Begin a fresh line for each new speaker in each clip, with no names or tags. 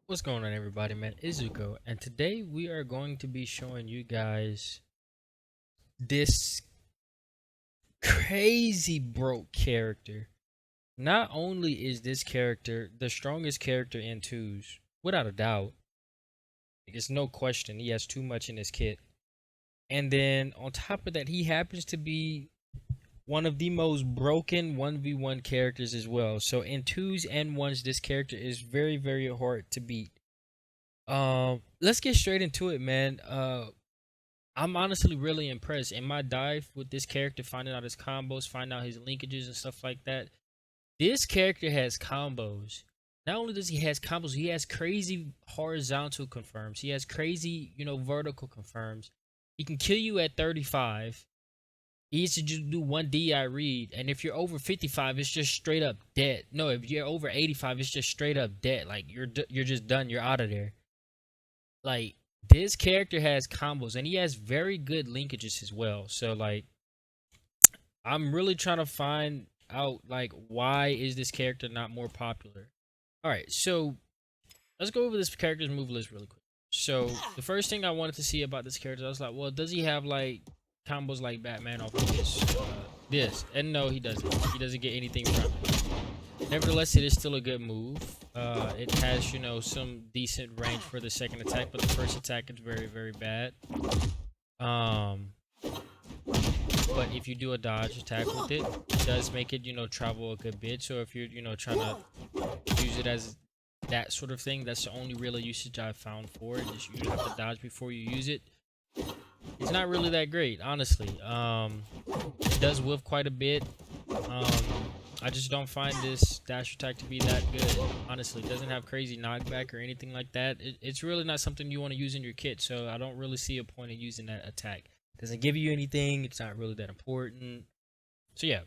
What's going on, everybody, man? Izuko, and today we are going to be showing you guys this crazy broke character. Not only is this character the strongest character in twos, without a doubt, there's no question he has too much in his kit. And then on top of that, he happens to be one of the most broken 1v1 characters as well. So in twos and ones, this character is very, very hard to beat. Let's get straight into it, man. I'm honestly really impressed in my dive with this character, finding out his combos, finding out his linkages and stuff like that. This character has combos. Not only does he has combos, he has crazy horizontal confirms. He has crazy, vertical confirms. He can kill you at 35. He used to just do one DI read, and if you're over 55, it's just straight up dead. No, if you're over 85, it's just straight up dead. Like you're just done. You're out of there. Like, this character has combos and he has very good linkages as well. So like, I'm really trying to find out like why is this character not more popular. All right, so let's go over this character's move list really quick. So the first thing I wanted to see about this character, I was like, well, does he have like combos like Batman off of this? And no, he doesn't. He doesn't get anything from it. Nevertheless, it is still a good move. It has, some decent range for the second attack, but the first attack is very, very bad. Um, but if you do a dodge attack with it, it does make it, travel a good bit. So if you're, trying to use it as that sort of thing, that's the only real usage I've found for it. Is you have to dodge before you use it. It's not really that great, honestly. It does whiff quite a bit. I just don't find this dash attack to be that good. Honestly, it doesn't have crazy knockback or anything like that. It's really not something you want to use in your kit, so I don't really see a point in using that attack. It doesn't give you anything. It's not really that important. So yeah.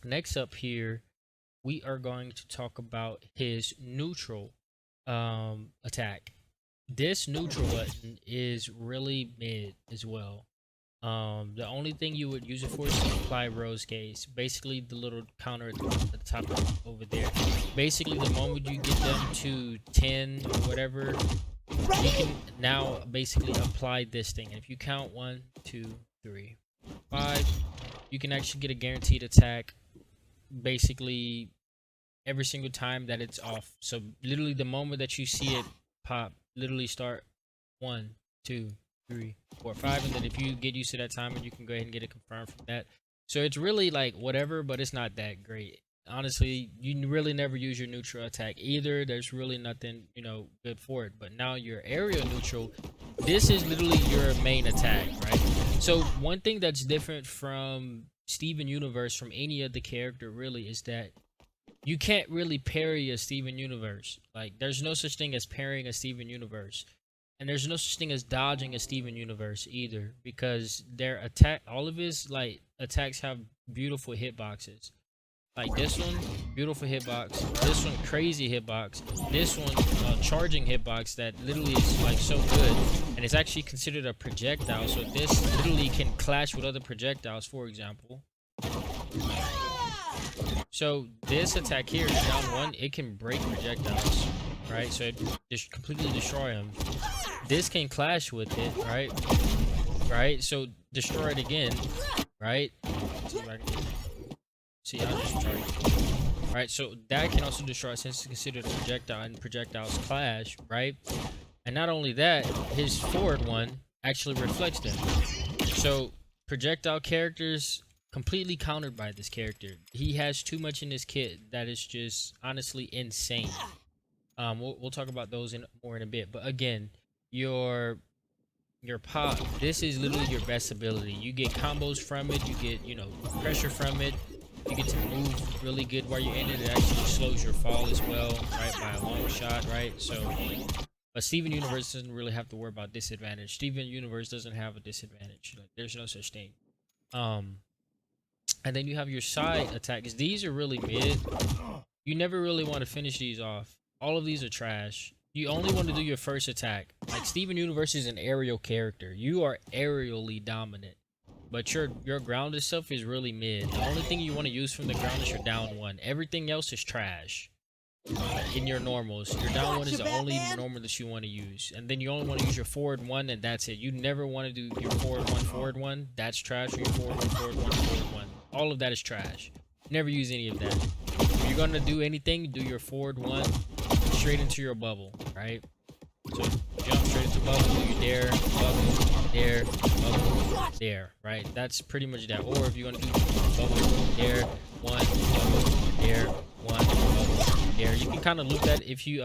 Next up here, we are going to talk about his neutral attack. This neutral button is really mid as well. The only thing you would use it for is to apply rose gaze. Basically, the little counter at the top over there. Basically, the moment you get them to 10 or whatever, you can now basically apply this thing. And if you count 1, 2, 3, 5, you can actually get a guaranteed attack basically every single time that it's off. So literally the moment that you see it pop, literally start 1, 2, 3, 4, 5, and then if you get used to that timer, you can go ahead and get it confirmed from that. So it's really like whatever, but it's not that great. Honestly, you really never use your neutral attack either. There's really nothing, good for it. But now your aerial neutral, this is literally your main attack, right? So one thing that's different from Steven Universe from any other character really is that you can't really parry a Steven Universe. Like, there's no such thing as parrying a Steven Universe. And there's no such thing as dodging a Steven Universe either, because their attack, all of his like attacks have beautiful hitboxes. Like this one, beautiful hitbox. This one, crazy hitbox. This one, charging hitbox that literally is like so good, and it's actually considered a projectile. So this literally can clash with other projectiles, for example. So this attack here is down 1. It can break projectiles, right? So it just completely destroy them. This can clash with it, right? Right? So destroy it again, right? See, I'll just try it. Right, so that can also destroy since it's considered a projectile and projectiles clash, right? And not only that, his forward one actually reflects them. So projectile characters completely countered by this character. He has too much in his kit that is just honestly insane. We'll talk about those more in a bit. But again, your pop, this is literally your best ability. You get combos from it, you get, pressure from it, you get to move really good while you're in it. It actually slows your fall as well, right, by a long shot, right? So but Steven Universe doesn't really have to worry about disadvantage. Steven Universe doesn't have a disadvantage. Like, there's no such thing. And then you have your side attacks. These are really mid. You never really want to finish these off. All of these are trash. You only want to do your first attack. Like, Steven Universe is an aerial character. You are aerially dominant. But your ground itself is really mid. The only thing you want to use from the ground is your down 1. Everything else is trash. in your normals. Your down one is the only normal that you want to use, and then you only want to use your forward one, and that's it. You never want to do your forward one. That's trash. Or your forward one. All of that is trash. Never use any of that. If you're gonna do anything, do your forward one straight into your bubble, right? So jump straight into bubble, do your dare, bubble, dare, right? That's pretty much that. Or if you're gonna do bubble, dare, one, bubble, dare, one, bubble, dare. You can kind of loop that if you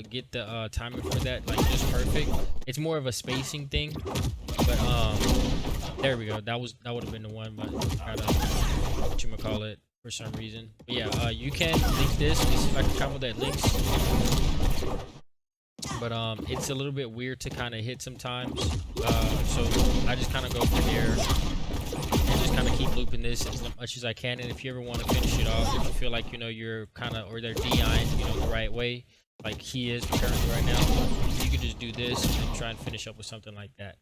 get the timing for that like just perfect. It's more of a spacing thing, but there we go. That would have been the one, but gotta whatchamacallit for some reason. But yeah, you can link this. This is like a combo that links. But it's a little bit weird to kind of hit sometimes, so I just kind of go from here and just kind of keep looping this as much as I can. And if you ever want to finish it off, if you feel like, you know, you're kind of, or they're DIing, you know, the right way, like he is currently right now, you can just do this and try and finish up with something like that.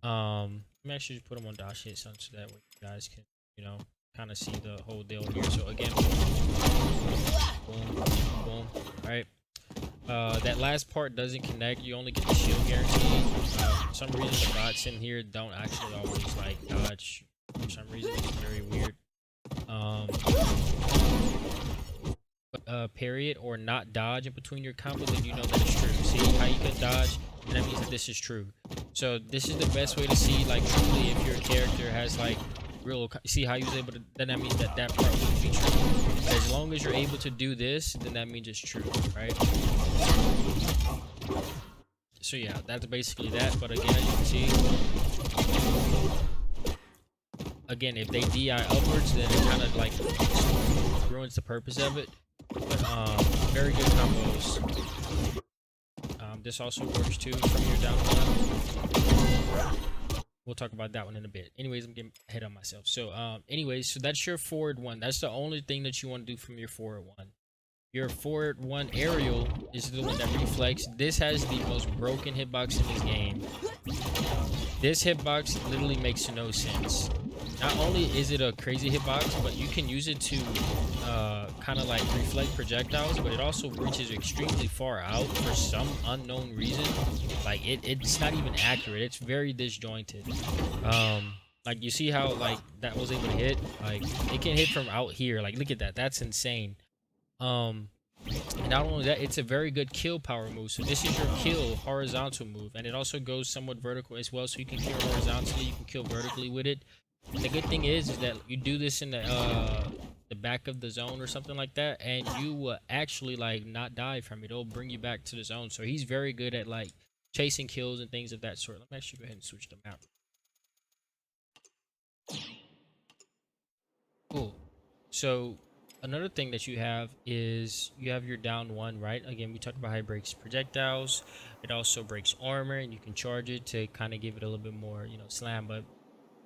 Let me actually just put them on dash hit so that way you guys can, you know, kind of see the whole deal here. So again, boom, boom, boom. All right. That last part doesn't connect. You only get the shield guarantee. For some reason, the bots in here don't actually always like dodge. For some reason, it's very weird. Parry it or not dodge in between your combos, then you know that it's true. See how you can dodge? And that means that this is true. So this is the best way to see, like, truly if your character has like real. See how you was able to. Then that means that that part would be true. But as long as you're able to do this, then that means it's true, right? So yeah, that's basically that. But again, as you can see, again, if they DI upwards, then it kind of like ruins the purpose of it. But very good combos. This also works too from your down one. We'll talk about that one in a bit. Anyways, I'm getting ahead of myself. So anyways, so that's your forward one. That's the only thing that you want to do from your forward one. Your forward one aerial is the one that reflects. This has the most broken hitbox in this game. This hitbox literally makes no sense. Not only is it a crazy hitbox, but you can use it to kind of like reflect projectiles, but it also reaches extremely far out for some unknown reason. Like it's not even accurate. It's very disjointed. Like you see how like that was able to hit. Like it can hit from out here. Like look at that. That's insane. And not only that, it's a very good kill power move. So this is your kill horizontal move, and it also goes somewhat vertical as well. So you can kill horizontally, you can kill vertically with it. And the good thing is that you do this in the back of the zone or something like that, and you will actually like not die from it. It'll bring you back to the zone. So he's very good at like chasing kills and things of that sort. Let me actually go ahead and switch the map. Cool. So another thing that you have is you have your down one, right? Again, we talked about how it breaks projectiles. It also breaks armor, and you can charge it to kind of give it a little bit more, you know, slam. But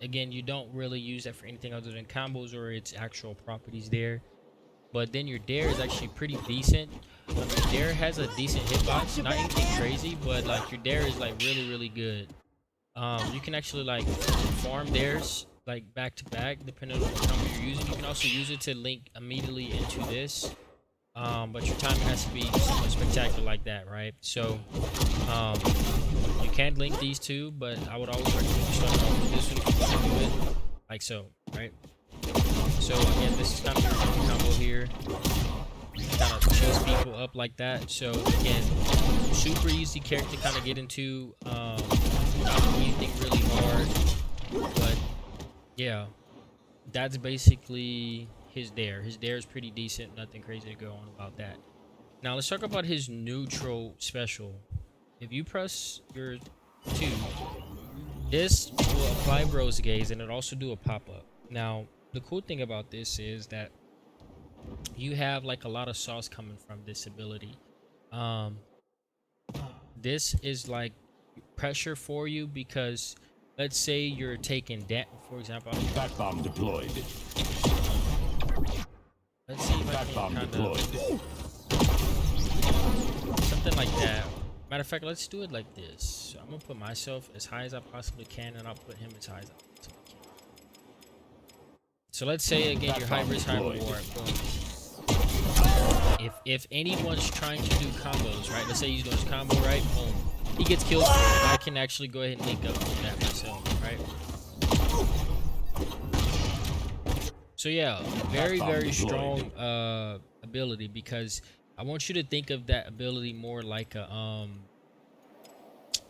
again, you don't really use that for anything other than combos or its actual properties there. But then your dare is actually pretty decent. Your dare has a decent hitbox, not anything crazy, but like your dare is like really good. You can actually like farm dares like back to back depending on what combo you're using. You can also use it to link immediately into this, but your timing has to be somewhat spectacular like that, right? So you can link these two, but I would always recommend you start off with this one if you want to do it like so, right? So again, this is kind of your combo here. Kind of chase people up like that. So again, super easy character to kind of get into. Not anything really hard, but yeah, that's basically his dare. His dare is pretty decent. Nothing crazy to go on about that. Now let's talk about his neutral special. If you press your 2, this will apply Bros Gaze, and it'll also do a pop-up. Now the cool thing about this is that you have like a lot of sauce coming from this ability. This is like pressure for you because let's say you're taking that, for example.
Back bomb deployed.
Let's see if I can kind of something like that. Matter of fact, let's do it like this. So I'm gonna put myself as high as I possibly can, and I'll put him as high as I possibly can. So let's say again, your high risk, high reward. Boom. If anyone's trying to do combos, right? Let's say he's doing his combo, right? Boom. He gets killed for it. I can actually go ahead and link up with that myself, right? So yeah, very strong ability, because I want you to think of that ability more like a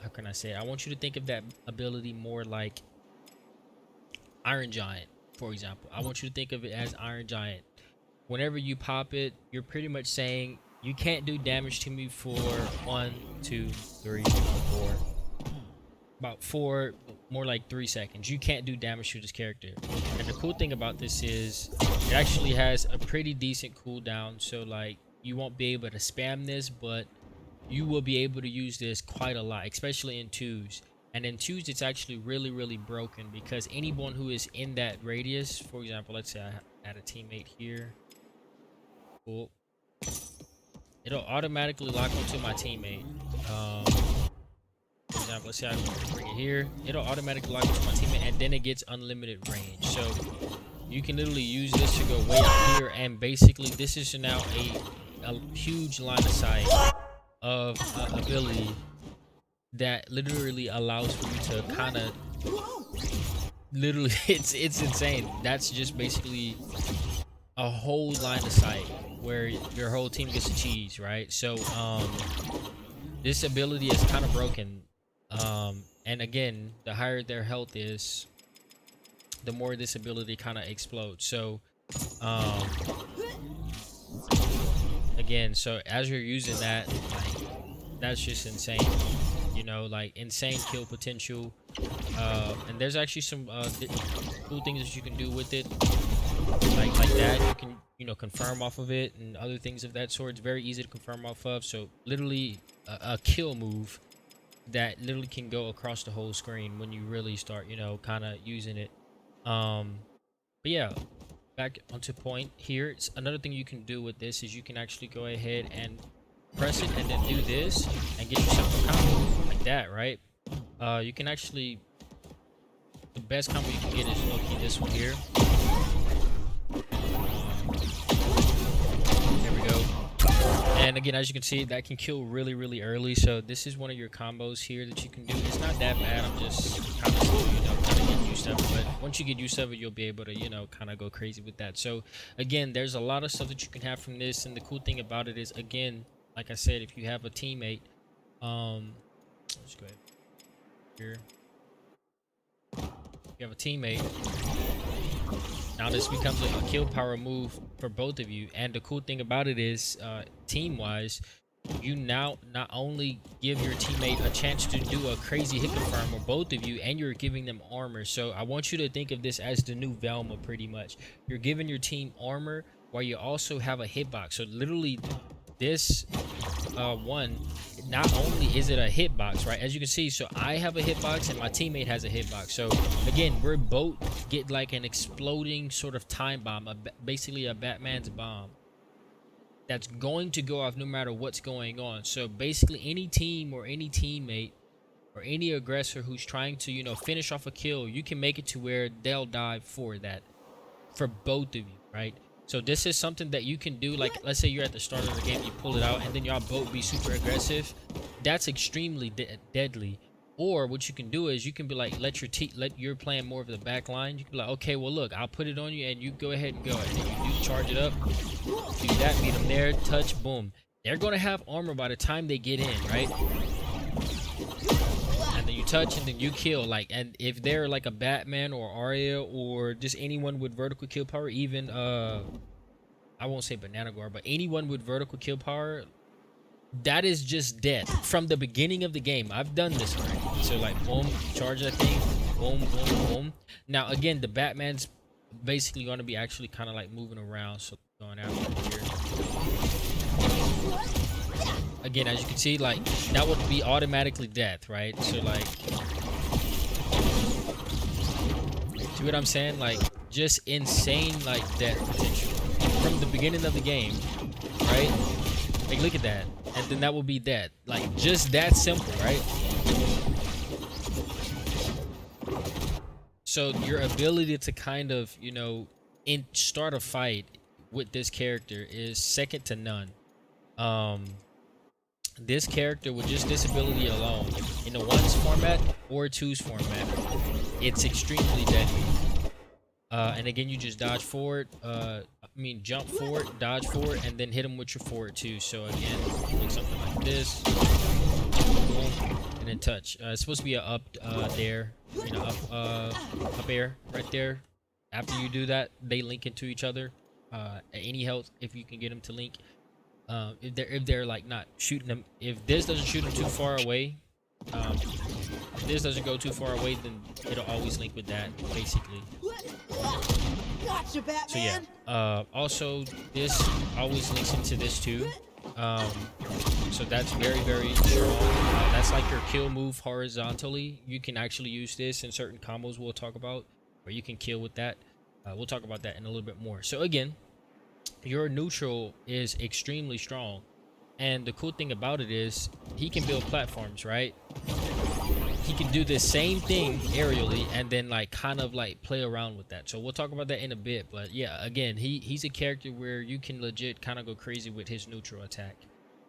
how can I say it? I want you to think of that ability more like Iron Giant, for example. I want you to think of it as Iron Giant. Whenever you pop it, you're pretty much saying you can't do damage to me for 1, 2, 3, 4, about 4, more like 3 seconds. You can't do damage to this character. And the cool thing about this is it actually has a pretty decent cooldown. So like you won't be able to spam this, but you will be able to use this quite a lot, especially in twos. And in twos, it's actually really broken, because anyone who is in that radius, for example, let's say I add a teammate here. Cool. It'll automatically lock onto my teammate. For example, let's say I bring it here. It'll automatically lock onto my teammate, and then it gets unlimited range. So you can literally use this to go way up here, and basically this is now a huge line of sight of ability that literally allows for you to kind of literally it's insane. That's just basically a whole line of sight where your whole team gets a cheese, right? So this ability is kind of broken, and again, the higher their health is, the more this ability kind of explodes. So again, so as you're using that, like, that's just insane, you know, like insane kill potential. And there's actually some cool things that you can do with it, like that. You can, you know, confirm off of it and other things of that sort. It's very easy to confirm off of. So literally a kill move that literally can go across the whole screen when you really start, you know, kind of using it. But yeah, back onto point here. It's another thing you can do with this is you can actually go ahead and press it and then do this and get yourself a combo like that, right? You can actually, the best combo you can get is low-key this one here. There we go. And again, as you can see, that can kill really early. So this is one of your combos here that you can do. It's not that bad. I'm just kind of, you know, kind of getting used to it. But once you get used to it, you'll be able to, you know, kind of go crazy with that. So again, there's a lot of stuff that you can have from this. And the cool thing about it is, again, like I said, if you have a teammate, let's go ahead here. If you have a teammate, now this becomes like a kill power move for both of you. And the cool thing about it is, team wise, you now not only give your teammate a chance to do a crazy hit confirm, or both of you, and you're giving them armor. So I want you to think of this as the new Velma, pretty much. You're giving your team armor while you also have a hitbox. So literally this one, not only is it a hitbox, right, as you can see, so I have a hitbox and my teammate has a hitbox. So again, we're both get like an exploding sort of time bomb, basically a Batman's bomb that's going to go off no matter what's going on. So basically any team or any teammate or any aggressor who's trying to, you know, finish off a kill, you can make it to where they'll die for that, for both of you, right? So this is something that you can do. Like, let's say you're at the start of the game, you pull it out, and then y'all both be super aggressive. That's extremely deadly. Or what you can do is you can be like, let you're playing more of the back line. You can be like, okay, well look, I'll put it on you, and you go ahead and go, and then you do charge it up, do that, meet them there, touch, boom. They're gonna have armor by the time they get in, right? And then you touch, and then you kill. Like, and if they're like a Batman or Arya or just anyone with vertical kill power, even I won't say Banana Guard, but anyone with vertical kill power, that is just death from the beginning of the game. I've done this already. So like, boom, charge that thing, boom, boom, boom. Now again, the Batman's basically going to be actually kind of like moving around. So going out here. Again, as you can see, like, that would be automatically death, right? So like, see what I'm saying? Like, just insane, like, death potential from the beginning of the game, right? Like, look at that. And then that will be death. Like, just that simple, right? So your ability to kind of, you know, start a fight with this character is second to none. Um, this character with just this ability alone, in the ones format or twos format, it's extremely deadly. And again, you just dodge forward, jump forward, dodge forward, and then hit them with your forward too. So again, look something like this, boom, and then touch. It's supposed to be a up there, up air right there. After you do that, they link into each other. At any health, if you can get them to link. If they're like not shooting them, if this doesn't shoot them too far away, if this doesn't go too far away, then it'll always link with that basically.
Gotcha, Batman.
So yeah, also this always links into this too. So that's very strong. That's like your kill move horizontally. You can actually use this in certain combos we'll talk about, where you can kill with that. We'll talk about that in a little bit more. So again, your neutral is extremely strong, and the cool thing about it is he can build platforms, right? He can do the same thing aerially and then like kind of like play around with that. So we'll talk about that in a bit. But yeah, again, he's a character where you can legit kind of go crazy with his neutral attack.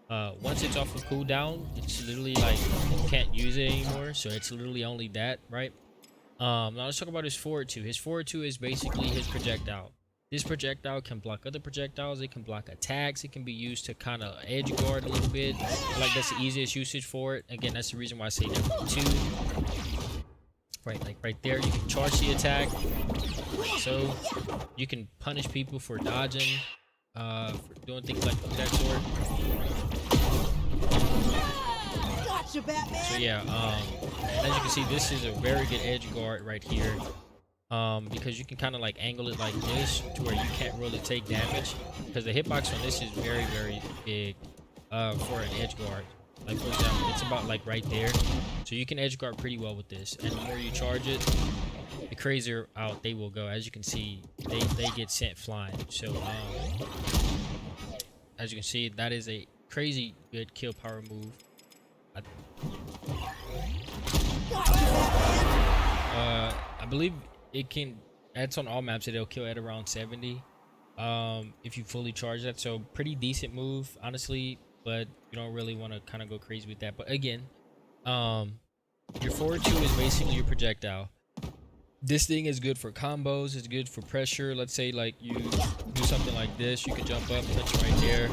Once it's off of cooldown, it's literally like you can't use it anymore, so it's literally only that, right? Now let's talk about his forward 2. His forward 2 is basically his projectile. This projectile can block other projectiles, it can block attacks, it can be used to kind of edge guard a little bit. Like that's the easiest usage for it. Again, that's the reason why I say number 2. Right, like right there, you can charge the attack. So you can punish people for dodging, for doing things like that sort.
Gotcha, Batman.
So yeah, and as you can see, this is a very good edge guard right here. Because you can kind of like angle it like this to where you can't really take damage, because the hitbox on this is very big for an edge guard. Like for example, it's about like right there, so you can edge guard pretty well with this, and the more you charge it, the crazier out they will go. As you can see, they get sent flying. So as you can see, that is a crazy good kill power move. I believe it can, that's on all maps, it'll kill at around 70 if you fully charge that. So pretty decent move, honestly, but you don't really want to kind of go crazy with that. But again, your forward 2 is basically your projectile. This thing is good for combos, it's good for pressure. Let's say like you do something like this, you can jump up, touch right there,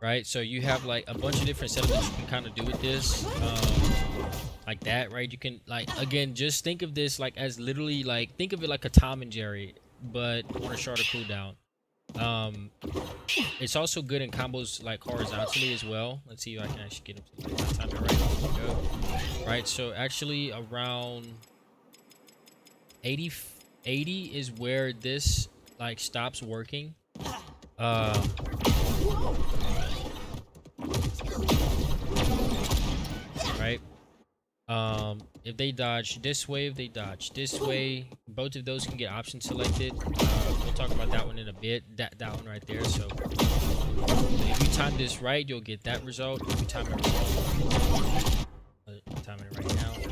right? So you have like a bunch of different setups that you can kind of do with this, like that, right? You can, like, again, just think of this like as literally like, think of it like a Tom and Jerry, but on a shorter cooldown. It's also good in combos like horizontally as well. Let's see if I can actually get him to time it right. Go. Right, so actually around 80 is where this like stops working. Right, if they dodge this way, if they dodge this way, both of those can get option selected. We'll talk about that one in a bit, that one right there. So if you time this right, you'll get that result. If you time it wrong, timing it right now, if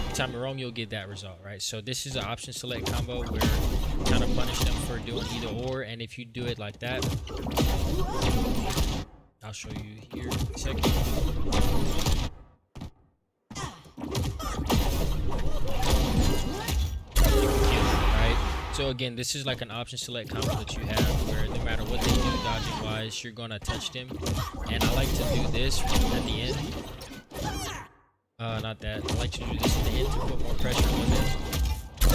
you time it wrong, you'll get that result, right? So this is an option select combo where you kind of punish them for doing either or, and if you do it like that, I'll show you here in a second. So again, this is like an option select combo that you have where no matter what they do dodging wise, you're gonna touch them. And I like to do this at the end. Not that. I like to do this at the end to put more pressure on them. So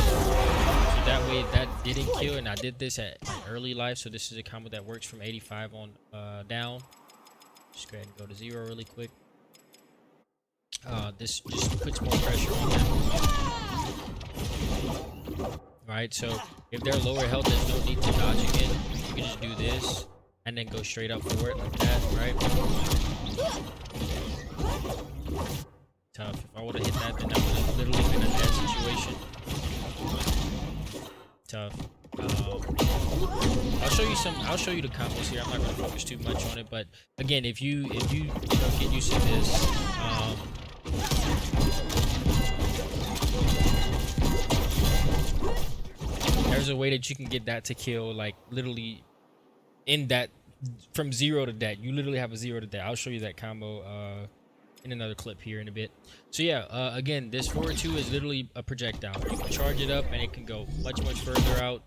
that way that didn't kill, and I did this at early life. So this is a combo that works from 85 on down. Just go ahead and go to 0 really quick. This just puts more pressure on them. Right, so if they're lower health, there's no need to dodge again. You can just do this and then go straight up for it like that, right? Tough. If I would have hit that, then that would have literally been a dead situation. Tough. I'll show you the combos here. I'm not gonna focus too much on it, but again, if you get used to this, there's a way that you can get that to kill like literally in that from 0 to that. You literally have a 0 to that. I'll show you that combo in another clip here in a bit. So yeah, again, this forward 2 is literally a projectile. You can charge it up and it can go much further out.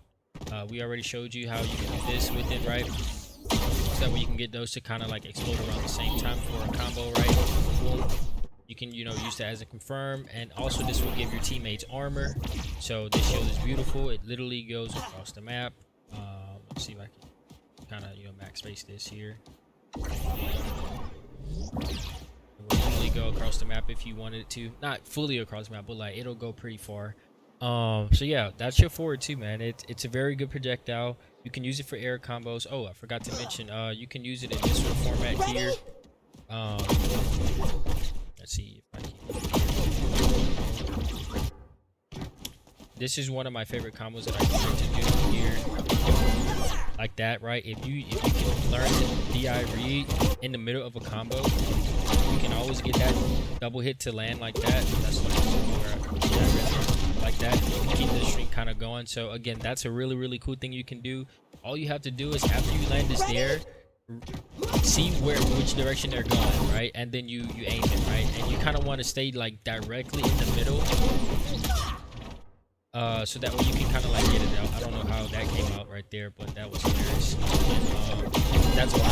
We already showed you how you can do this with it, right? So that way you can get those to kind of like explode around the same time for a combo, right? Boom. You can, you know, use that as a confirm, and also this will give your teammates armor. So this shield is beautiful. It literally goes across the map. Let's see if I can kind of, you know, max space this here. It will literally go across the map if you wanted it to. Not fully across the map, but like it'll go pretty far. So yeah, that's your forward 2, man. It's a very good projectile. You can use it for air combos. Oh, I forgot to mention, you can use it in this sort of format here. Let's see if I can. This is one of my favorite combos that I like to do here, like that, right? If you can learn the DI read in the middle of a combo, you can always get that double hit to land like that. That's like that. You can keep the string kind of going. So again, that's a really cool thing you can do. All you have to do is after you land this there, see which direction they're going, right? And then you aim it, right? And you kind of want to stay like directly in the middle, so that way you can kind of like get it out. I don't know how that came out right there, but that was hilarious. That's why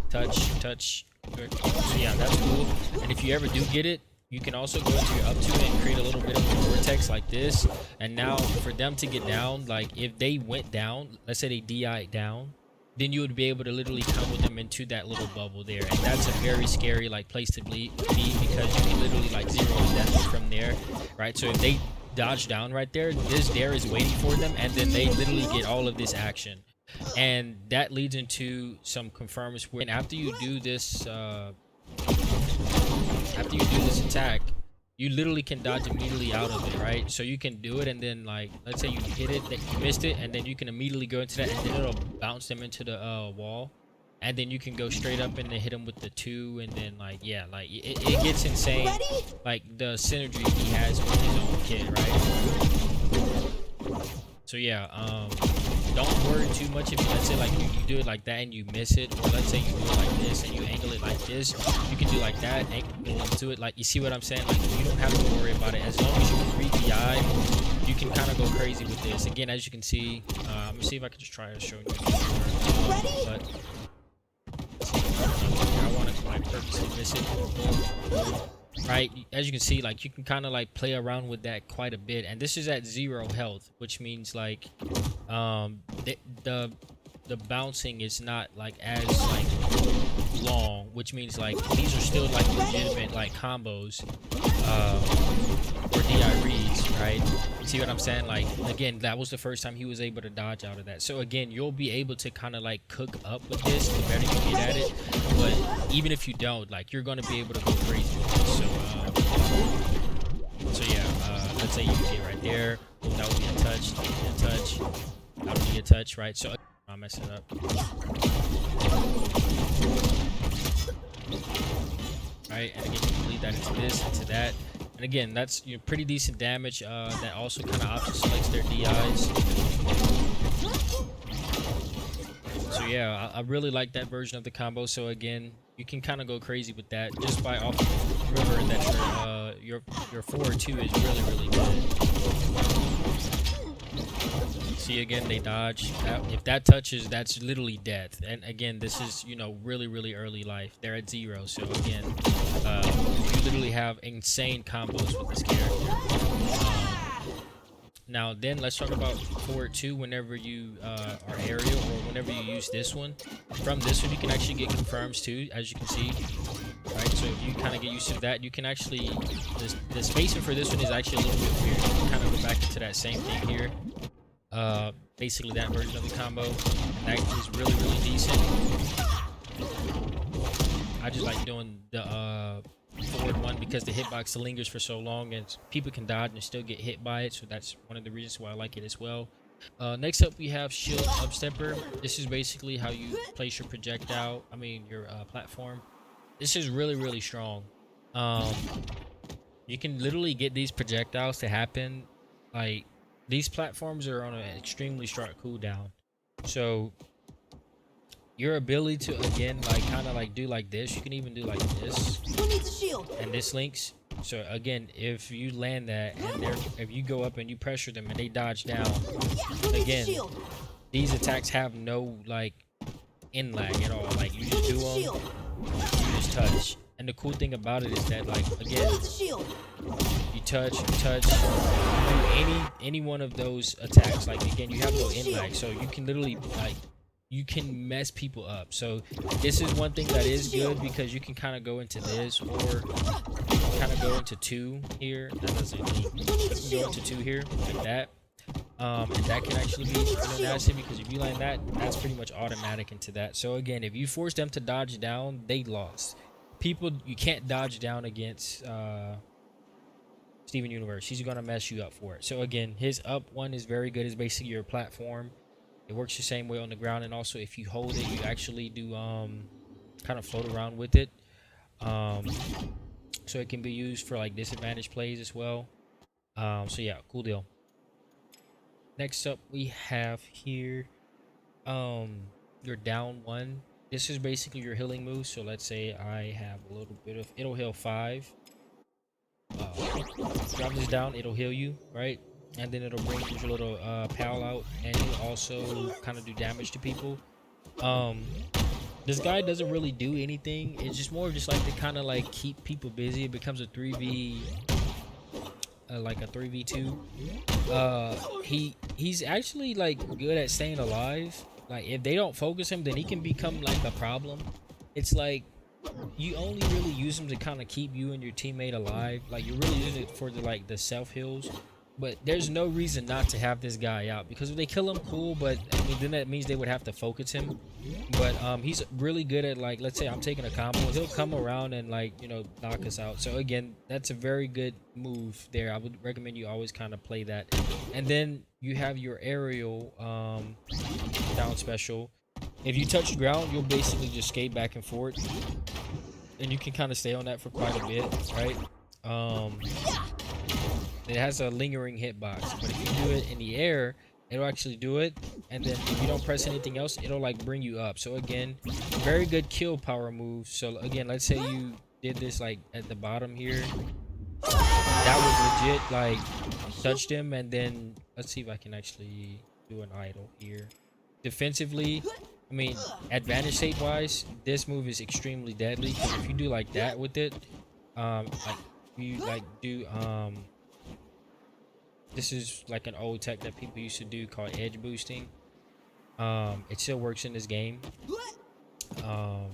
touch good. So yeah, that's cool. And if you ever do get it, you can also go into your up to and create a little bit of a vortex like this. And now for them to get down, like if they went down, let's say they DI'd down, then you would be able to literally combo them into that little bubble there. And that's a very scary like place to be, because you can literally like 0 to death from there, right? So if they dodge down right there, this there is waiting for them, and then they literally get all of this action. And that leads into some confirms where, and after you do this attack, you literally can dodge immediately out of it, right? So you can do it, and then like let's say you hit it, then you missed it, and then you can immediately go into that, and then it'll bounce them into the wall, and then you can go straight up and then hit him with the 2, and then like yeah, like it gets insane, like the synergy he has with his own kit, right? So yeah, don't worry too much if let's say like you do it like that and you miss it, or let's say you do it like this and you angle it like this. You can do like that, angle into it, like you see what I'm saying? Like you don't have to worry about it as long as you can read the eye. You can kind of go crazy with this. Again, as you can see, I'm gonna see if I can just try to show you. But I want to like purposely miss it. Right, as you can see, like you can kind of like play around with that quite a bit, and this is at 0 health, which means like the bouncing is not like as like long, which means like these are still like legitimate like combos or DI reads, right? You see what I'm saying? Like again, that was the first time he was able to dodge out of that. So again, you'll be able to kind of like cook up with this the better you get at it. But even if you don't, like you're gonna be able to go crazy with this. So yeah, let's say you get right there. That would be a touch. That would be a touch. That would be a touch, right? So I'm messing up. Right, and again, you can lead that into this, into that. And again, that's pretty decent damage. That also kind of option selects their DIs. So yeah, I really like that version of the combo. So again, you can kind of go crazy with that just by remembering that your forward 2 is really good. See, again, they dodge. If that touches, that's literally death. And again, this is really early life. They're at 0, so again, you literally have insane combos with this character. Now then, let's talk about forward 2. Whenever you are aerial, or whenever you use this one, from this one you can actually get confirms too, as you can see. Right, so if you kind of get used to that, you can actually the spacing for this one is actually a little bit weird. You can kind of go back into that same thing here. Basically that version of the combo. That is really decent. I just like doing the forward one because the hitbox lingers for so long and people can dodge and still get hit by it, so that's one of the reasons why I like it as well. Next up we have shield upstepper. This is basically how you place your projectile, your platform. This is really strong. You can literally get these projectiles to happen, like these platforms are on an extremely short cooldown. So your ability to again like kind of like do like this. You can even do like this,
Who needs a shield?
and this links. So again, if you land that and if you go up and you pressure them and they dodge down,
Yeah, who needs a
again,
shield?
these attacks have no like in lag at all. Like you
Who
just do
needs a
them,
shield?
you just touch. And the cool thing about it is that like
Who
again,
needs a shield?
you touch, you do any one of those attacks. Like again, you have no in lag, so you can literally like you can mess people up. So this is one thing that is good because you can kind of go into this or kind of go into two here. That doesn't mean you can go into two here like that. And that can actually be nasty because if you land that, that's pretty much automatic into that. So again, if you force them to dodge down, they lost. People, you can't dodge down against Steven Universe. He's gonna mess you up for it. So again, his up one is very good. It's basically your platform. It works the same way on the ground, and also if you hold it, you actually do kind of float around with it. Um, so it can be used for like disadvantage plays as well. So yeah, cool deal. Next up we have here your down one. This is basically your healing move. So let's say I have a little bit of it'll heal 5. Drop this down, it'll heal you, right? And then it'll bring your little pal out, and it'll also kind of do damage to people. Um, this guy doesn't really do anything. It's just more of just like to kind of like keep people busy. It becomes a 3v, like a 3v2. He's actually like good at staying alive. Like if they don't focus him, then he can become like a problem. It's like you only really use him to kind of keep you and your teammate alive. Like you're really using it for the like the self heals. But there's no reason not to have this guy out because if they kill him, cool. But I mean, then that means they would have to focus him. But he's really good at like, let's say I'm taking a combo, he'll come around and like knock us out. So again, that's a very good move there. I would recommend you always kind of play that. And then you have your aerial down special. If you touch the ground, you'll basically just skate back and forth, and you can kind of stay on that for quite a bit, right? It has a lingering hitbox, but if you do it in the air, it'll actually do it, and then if you don't press anything else, it'll like bring you up. So again, very good kill power move. So again, let's say you did this like at the bottom here, that was legit like touched him, and then let's see if I can actually do an idle here. Defensively, I mean, advantage state wise, this move is extremely deadly because if you do like that with it, like you like do this is like an old tech that people used to do called edge boosting. It still works in this game. Um,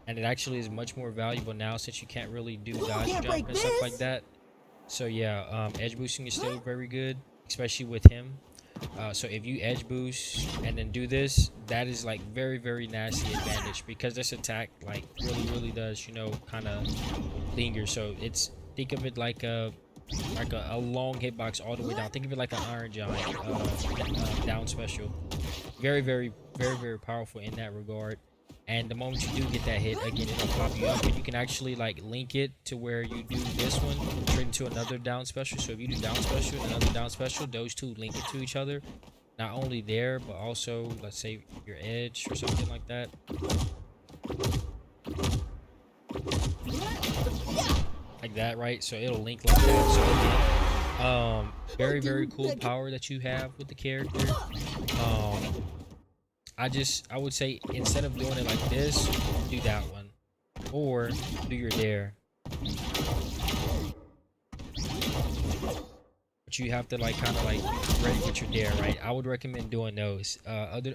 and it actually is much more valuable now since you can't really do dodge jump and stuff like that. So yeah, edge boosting is still very good, especially with him. So if you edge boost and then do this, that is like very nasty advantage because this attack like really does kind of linger. So it's, think of it like a long hitbox all the way down. Think of it like an Iron Giant down special. Very powerful in that regard. And the moment you do get that hit, again, it'll pop you up, and you can actually like link it to where you do this one straight into another down special. So if you do down special and another down special, those two link it to each other. Not only there, but also let's say your edge or something like that. Like that, right? So it'll link like that. So again, very cool power that you have with the character. I would say instead of doing it like this, do that one, or do your dare. But you have to like kind of like ready with your dare, right? I would recommend doing those,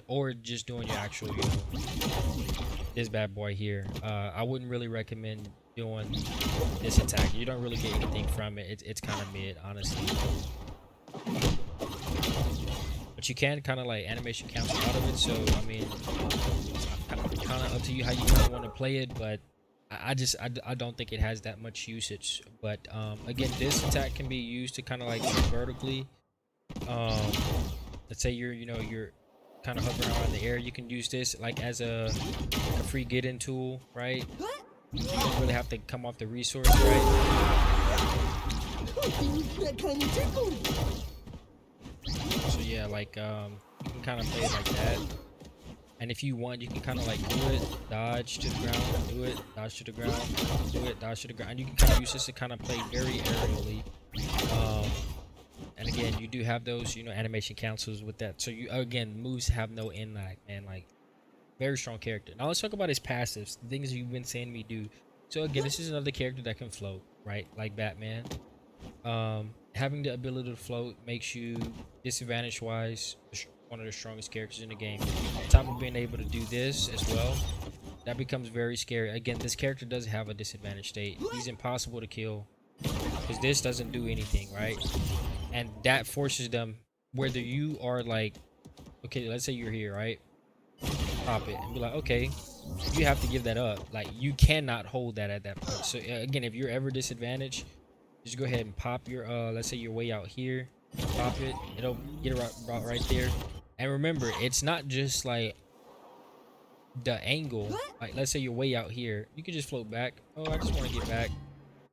or just doing your actual, this bad boy here. I wouldn't really recommend doing this attack. You don't really get anything from it. It's kind of mid, honestly. But you can kind of like animation cancel out of it. So I mean, kind of up to you how you kind of want to play it. But I don't think it has that much usage. But again, this attack can be used to kind of like vertically. Let's say you're kind of hovering around the air. You can use this like as a free get in tool, right? You don't really have to come off the resource, right?
That kind of tickle.
So yeah, like you can kind of play it like that. And if you want, you can kind of like do it, dodge to the ground, do it, dodge to the ground, do it, dodge to the ground. And you can kind of use this to kind of play very aerially. And again, you do have those, you know, animation cancels with that. So you, again, moves have no end lag, man. Like, very strong character. Now let's talk about his passives, the things you've been saying me do. So again, this is another character that can float, right? Like Batman. Having the ability to float makes you disadvantage wise one of the strongest characters in the game. On top of being able to do this as well, that becomes very scary. Again, this character doesn't have a disadvantage state. He's impossible to kill because this doesn't do anything, right? And that forces them, whether you are like, okay, let's say you're here, right? Pop it and be like, okay, you have to give that up. Like, you cannot hold that at that point. So again, if you're ever disadvantaged, just go ahead and pop your let's say you're way out here, pop it, it'll get it right there. And remember, it's not just like the angle. Like, let's say you're way out here, you can just float back. Oh, I just want to get back.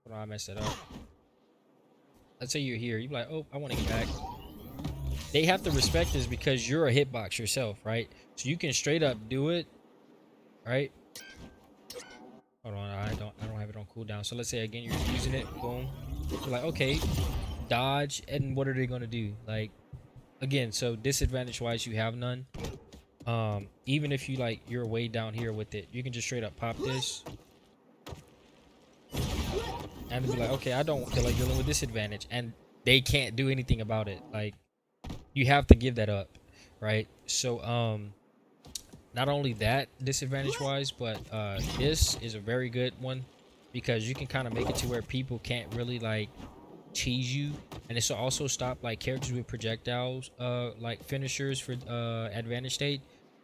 Hold on, I messed that up. Let's say you're here, you're like, oh, I want to get back. They have to respect this because you're a hitbox yourself, right? So you can straight up do it, right? Hold on, I don't have it on cooldown. So let's say again you're using it, boom. You're like, okay, dodge, and what are they gonna do? Like, again, so disadvantage wise, you have none. Even if you like you're way down here with it, you can just straight up pop this. And be like, okay, I don't feel like dealing with disadvantage, and they can't do anything about it. Like, you have to give that up, right? So not only that disadvantage wise, but this is a very good one because you can kind of make it to where people can't really like cheese you, and this will also stop like characters with projectiles like finishers for advantage state,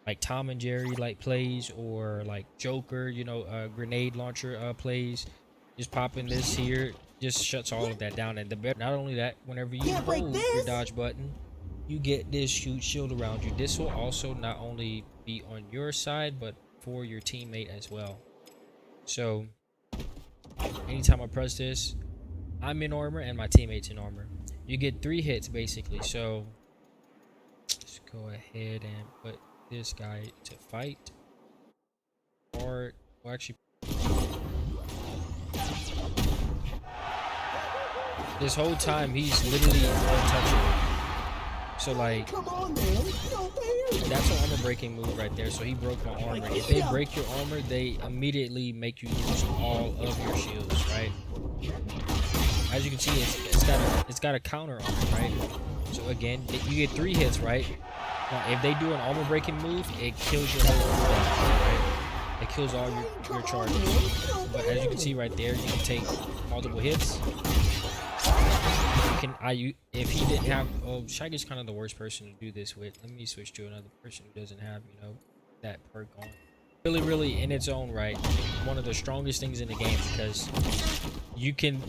like Tom and Jerry like plays, or like Joker, you know, grenade launcher plays. Just popping this here just shuts all of that down. And the better, not only that, whenever you hold your dodge button, you get this huge shield around you. This will also not only be on your side, but for your teammate as well. So anytime I press this, I'm in armor and my teammate's in armor. You get 3 hits basically. So let's go ahead and put this guy to fight. Or, well, actually, this whole time he's literally untouchable. So like,
Come on, man. No fair.
that's an armor breaking move right there. So he broke my armor. If they break your armor, they immediately make you lose all of your shields, right? As you can see, it's got a counter on it, right? So again, you get 3 hits, right? Now, if they do an armor breaking move, it kills your whole cooldown, right? It kills all your charges. But as you can see right there, you can take multiple hits. If he didn't have, oh, Shaggy's kind of the worst person to do this with. Let me switch to another person who doesn't have, you know, that perk on. Really in its own right, one of the strongest things in the game, because you can,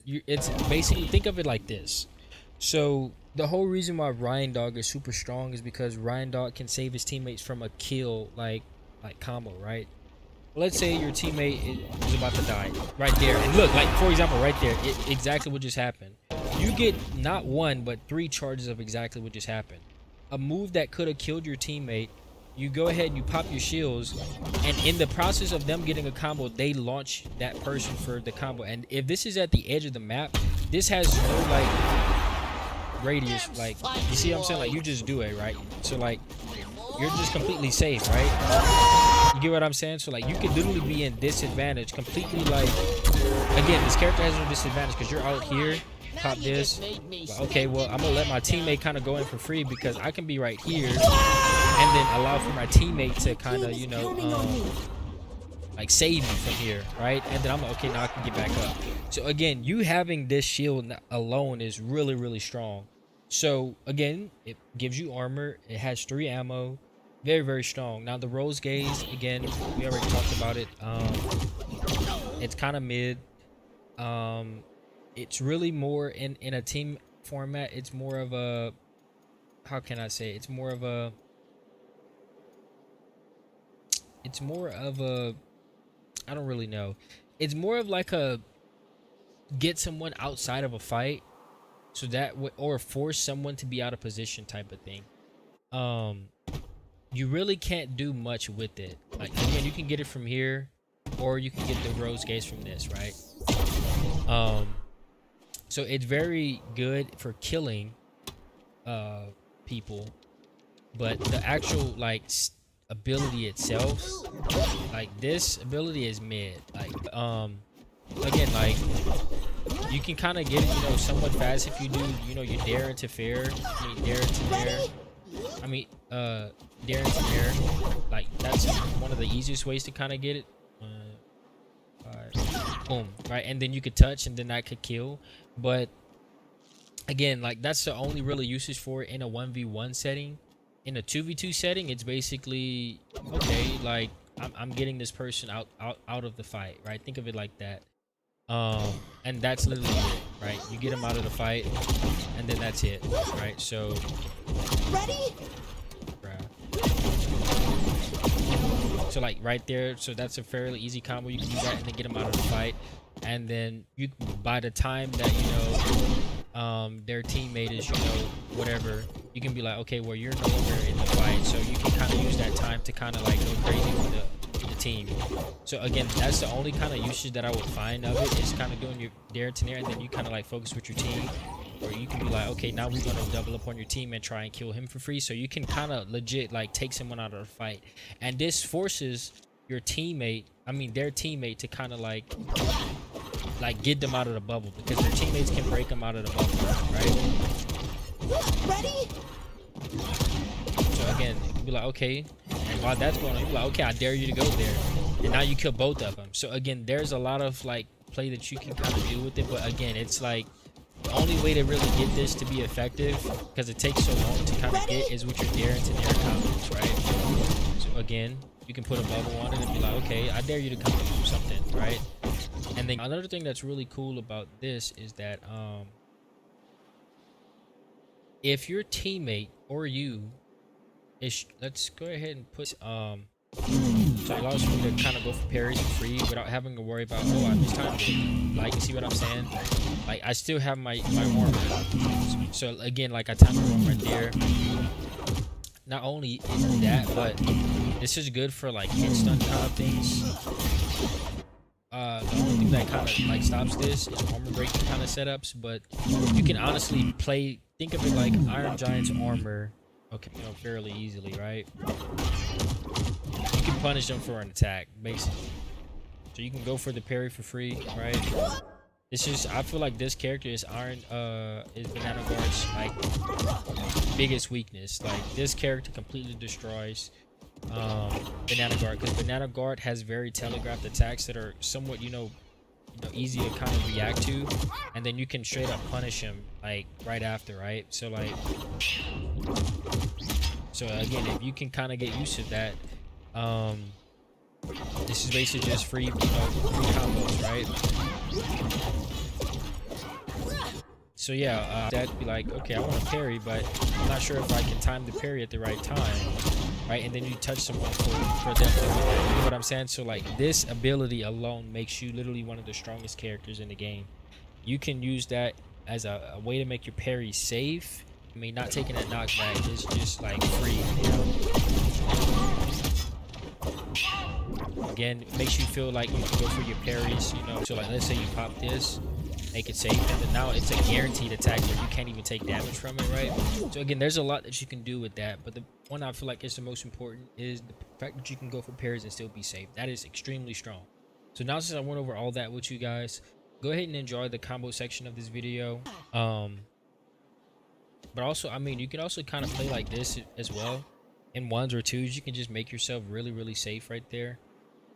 it's basically, think of it like this. So the whole reason why Ryan Dog is super strong is because Ryan Dog can save his teammates from a kill like combo, right? Let's say your teammate is about to die right there, and look, like for example right there, exactly what just happened. You get not 1 but 3 charges of exactly what just happened. A move that could have killed your teammate, you go ahead and you pop your shields, and in the process of them getting a combo, they launch that person for the combo. And if this is at the edge of the map, this has no like radius, like, you see what I'm saying? Like, you just do it, right? So like, you're just completely safe, right? You get what I'm saying? So like, you could literally be in disadvantage completely. Like, again, this character has no disadvantage because you're out here, pop this, but okay, well, I'm gonna let my teammate kind of go in for free because I can be right here and then allow for my teammate to kind of, you know, like save me from here, right? And then I'm like, okay, now I can get back up. So again, you having this shield alone is really strong. So again, it gives you armor, it has 3 ammo, very strong. Now the Rose Gaze, again, we already talked about it. It's kind of mid. It's really more in a team format. It's more of a, how can I say, it's more of a I don't really know. It's more of like a get someone outside of a fight, so that or force someone to be out of position type of thing. you really can't do much with it. Like again, you can get it from here, or you can get the rose gaze from this, right? Um, so it's very good for killing people, but the actual like ability itself, like this ability is mid. Like again, like you can kind of get it, you know, somewhat fast if you do, you know, you dare into fair. I mean, dare into dare. I mean, dare into dare. Like that's one of the easiest ways to kind of get it. Boom, right, and then you could touch, and then that could kill. But again, like that's the only really usage for it in a 1v1 setting. In a 2v2 setting, it's basically okay. Like I'm getting this person out of the fight, right? Think of it like that. And that's literally it, right? You get him out of the fight, and then that's it, right? So
Ready?
so like right there, so that's a fairly easy combo. You can do that and then get him out of the fight, and then you, by the time that you know their teammate is, you know, whatever, you can be like, okay, well, you're no longer in the fight, so you can kind of use that time to kind of like go crazy with the team. So again, that's the only kind of usage that I would find of it, is kind of doing your dare to dare, and then you kind of like focus with your team. Or you can be like, okay, now we're gonna double up on your team and try and kill him for free. So you can kind of legit like take someone out of the fight, and this forces your teammate, I mean their teammate, to kind of like get them out of the bubble, because their teammates can break them out of the bubble, right?
Ready?
So again, you can be like, okay, and while that's going on, you're like, okay, I dare you to go there, and now you kill both of them. So again, there's a lot of like play that you can kind of do with it, but again, it's like the only way to really get this to be effective, because it takes so long to kind of get, is with your dare into dare combos, right? So again, you can put a bubble on it and be like, okay, I dare you to come and do something, right? And then another thing that's really cool about this is that if your teammate or you is, let's go ahead and put so it allows me to kind of go for parries for free without having to worry about, oh, I missed time. Like, you see what I'm saying? Like, I still have my armor. So again, like I time the roam right there. Not only is that, but this is good for like hit stun kind of things. The only thing that kind of like stops this is armor breaking kind of setups, but you can honestly play, think of it like Iron Giant's armor, okay, you know, fairly easily, right? You can punish them for an attack, basically. So you can go for the parry for free, right? It's just, I feel like this character is is Banana Guard's like biggest weakness. Like this character completely destroys Banana Guard, because Banana Guard has very telegraphed attacks that are somewhat, you know, easy to kind of react to, and then you can straight up punish him like right after, right? So like, so again, if you can kind of get used to that, this is basically just free, you know, free combos, right? So yeah, that'd be like, okay, I want to parry, but I'm not sure if I can time the parry at the right time, right? And then you touch someone for them to, you know what I'm saying? So like this ability alone makes you literally one of the strongest characters in the game. You can use that as a way to make your parry safe. I mean, not taking that knockback is just like free, you know? Again, it makes you feel like you can go for your parries, you know? So like, let's say you pop this, make it safe, and then now it's a guaranteed attack where you can't even take damage from it, right? So again, there's a lot that you can do with that, but the one I feel like is the most important is the fact that you can go for parries and still be safe. That is extremely strong. So now, since I went over all that with you guys, go ahead and enjoy the combo section of this video. But also, I mean, you can also kind of play like this as well. In ones or twos, you can just make yourself really, really safe right there.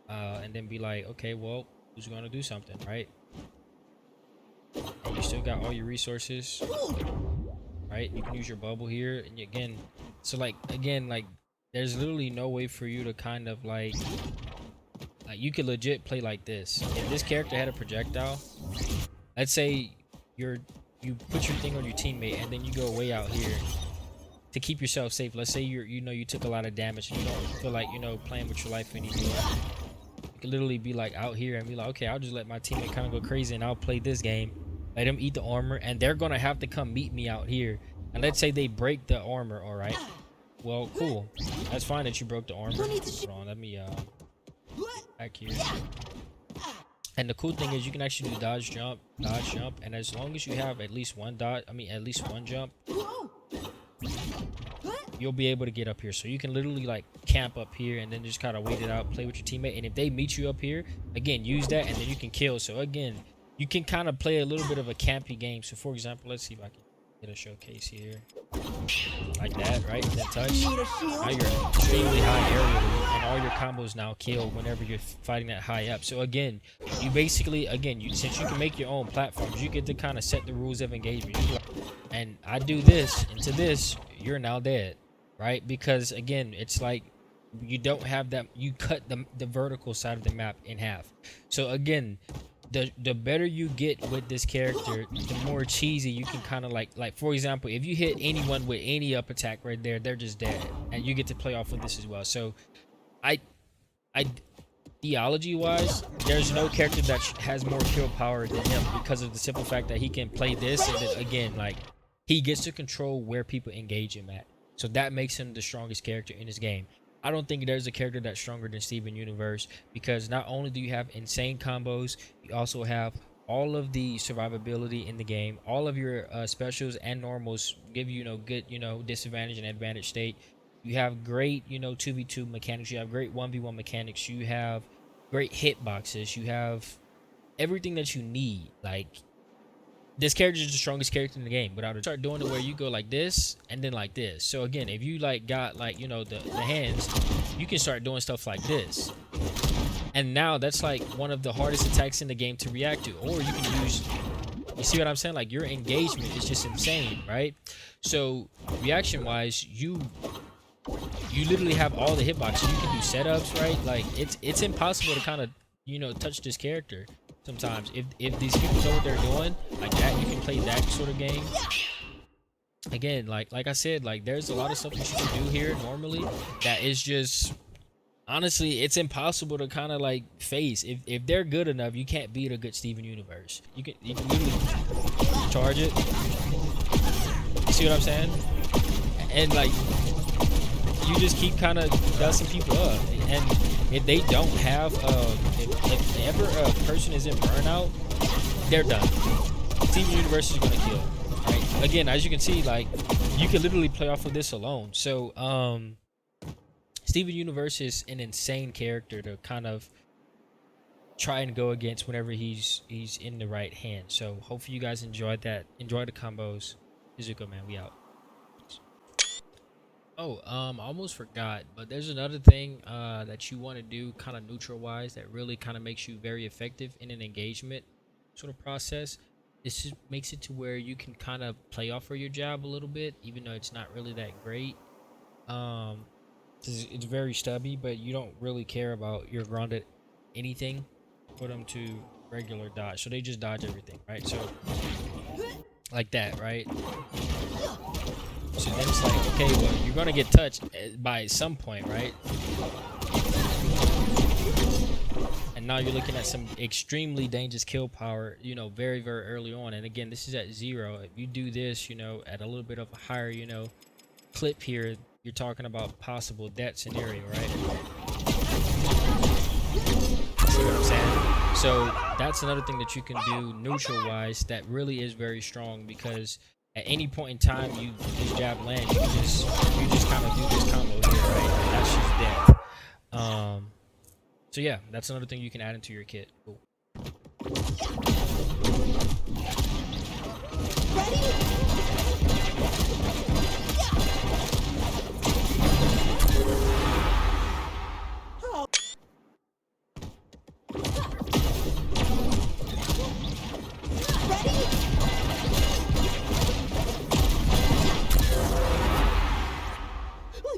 And then be like, okay, well, who's gonna do something, right? And you still got all your resources, right? You can use your bubble here, and again, so like, again, like there's literally no way for you to kind of like you could legit play like this. If this character had a projectile, let's say you put your thing on your teammate, and then you go way out here to keep yourself safe. Let's say you took a lot of damage and you don't feel like, you know, playing with your life anymore. You could literally be like out here and be like, okay, I'll just let my teammate kind of go crazy and I'll play this game, let them eat the armor, and they're gonna have to come meet me out here. And let's say they break the armor, all right, Well, cool. That's fine that you broke the armor. Hold on, let me back here. And the cool thing is you can actually do dodge jump, and as long as you have at least one at least one jump, you'll be able to get up here. So you can literally like camp up here and then just kind of wait it out, play with your teammate. And if they meet you up here, again, use that and then you can kill. So again, you can kind of play a little bit of a campy game. So for example, let's see if I can get a showcase here. Like that, right? Then touch. Now you're extremely high area and all your combos now kill whenever you're fighting that high up. So again, you basically, since you can make your own platforms, you get to kind of set the rules of engagement. And I do this into this, you're now dead, right? Because again, it's like you don't have that, you cut the vertical side of the map in half. So again, the better you get with this character, the more cheesy you can kind of like for example, if you hit anyone with any up attack right there, they're just dead, and you get to play off with this as well. So I theology wise, there's no character that has more kill power than him, because of the simple fact that he can play this, and then again, like, he gets to control where people engage him at. So that makes him the strongest character in this game. I don't think there's a character that's stronger than Steven Universe, because not only do you have insane combos, you also have all of the survivability in the game. All of your specials and normals give you, good, disadvantage and advantage state. You have great, 2v2 mechanics. You have great 1v1 mechanics. You have great hitboxes. You have everything that you need. Like, this character is the strongest character in the game without it. Start doing it where you go like this and then like this. So again, if you like got like, the hands, you can start doing stuff like this. And now that's like one of the hardest attacks in the game to react to. Or you can use, you see what I'm saying? Like, your engagement is just insane, right? So reaction wise, you literally have all the hitboxes. You can do setups, right? Like, it's impossible to kind of, touch this character. Sometimes if these people know what they're doing like that, you can play that sort of game. Again, like I said, like, there's a lot of stuff that you can do here normally that is just, honestly, it's impossible to kind of like face. If they're good enough, you can't beat a good Steven Universe. You can literally charge it. You see what I'm saying? And like, you just keep kind of dusting people up. And if they don't have if ever a person is in burnout, they're done. Steven Universe is gonna kill, right? Again, as you can see, like, you can literally play off of this alone. So Steven Universe is an insane character to kind of try and go against whenever he's in the right hand. So hopefully you guys enjoyed that. Enjoy the combos. Izuko, man, we out. Oh, I almost forgot, but there's another thing that you want to do kind of neutral wise that really kind of makes you very effective in an engagement sort of process. This just makes it to where you can kind of play off of your jab a little bit, even though it's not really that great. It's very stubby, but you don't really care about your grounded anything. Put them to regular dodge, so they just dodge everything, right? So like that, right? So then it's like, okay, well, you're gonna get touched by some point, right? And now you're looking at some extremely dangerous kill power, very, very early on. And again, this is at 0. If you do this, at a little bit of a higher, clip here, you're talking about possible death scenario, right? See what I'm saying? So that's another thing that you can do neutral wise that really is very strong, because at any point in time this jab lands, you just kind of do this combo here, right? And that's just death. So yeah, that's another thing you can add into your kit. Cool.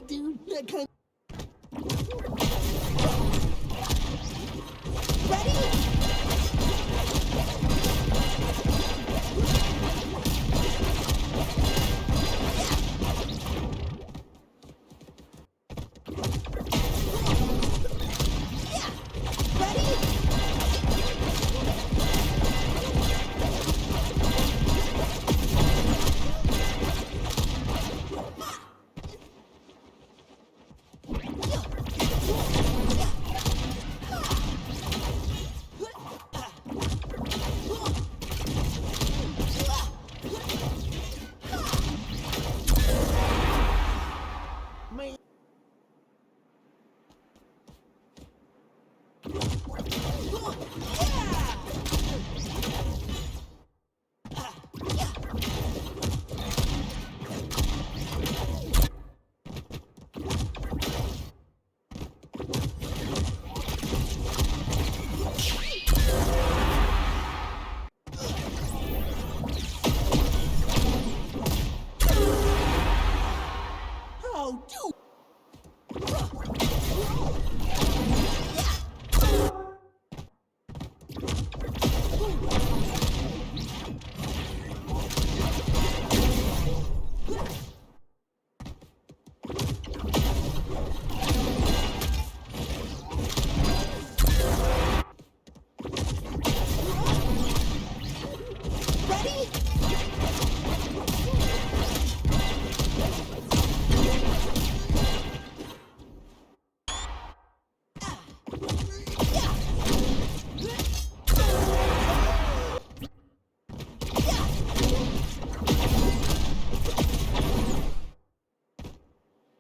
Dude, that kind